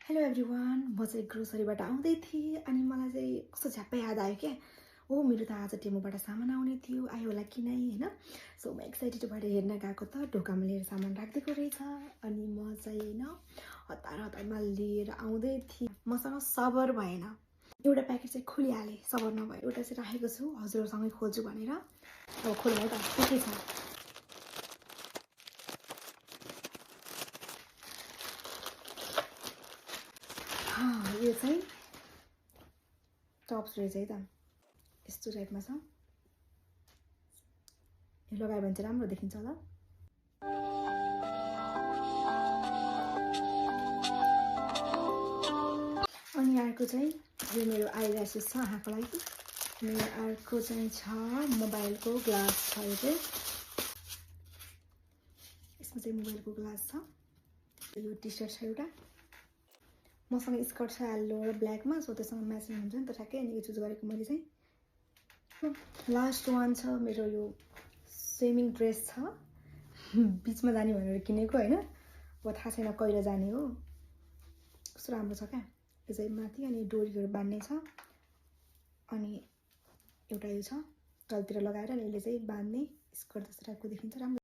Hello everyone, म चाहिँ ग्रोसरीबाट आउँदै थिएँ अनि मलाई चाहिँ कस्तो झ्याप्पै याद आयो क्या। मेरो त आज टेमुबाट सामान आउने थियो, आयो होला कि नै होइन। सो म एक्साइटेड भएर हेर्न गएको त ढोकामा लिएर सामान राखिदिएको रहेछ। अनि म चाहिँ होइन हतारमा लिएर आउँदै थिएँ, मसँग सबर भएन। एउटा प्याकेट चाहिँ खोलिहालेँ, सबर नभए एउटा चाहिँ राखेको छु हजुरहरूसँगै खोल्छु भनेर। अब खोल्नु त के छ। यो चाहिँ टप्स रहेछ है त, यस्तो टाइपमा छ। यो लगायो भने चाहिँ राम्रो देखिन्छ होला। अनि अर्को चाहिँ यो मेरो आइल्यासेस छ आँखाको लागि। मेरो अर्को चाहिँ छ मोबाइलको ग्लास छ। यो चाहिँ यसमा चाहिँ मोबाइलको ग्लास छ। यो टी सर्ट छ एउटा, मसँग स्कर्ट छ येल्लो र ब्ल्याकमा, सो त्यससँग म्याचिङ हुन्छ नि त ठ्याक्कै। अनि यो चुज गरेको मैले चाहिँ। लास्ट वान छ मेरो यो स्विमिङ ड्रेस छ, बिचमा जाने भनेर किनेको होइन, अब थाहा छैन कहिले जाने हो। कस्तो राम्रो छ क्या। यो चाहिँ माथि अनि डोरीहरू बाँध्ने छ, अनि एउटा यो छ तलतिर लगाएर अनि यसले चाहिँ बाँध्ने स्कर्ट जस्तो टाइपको देखिन्छ, राम्रो।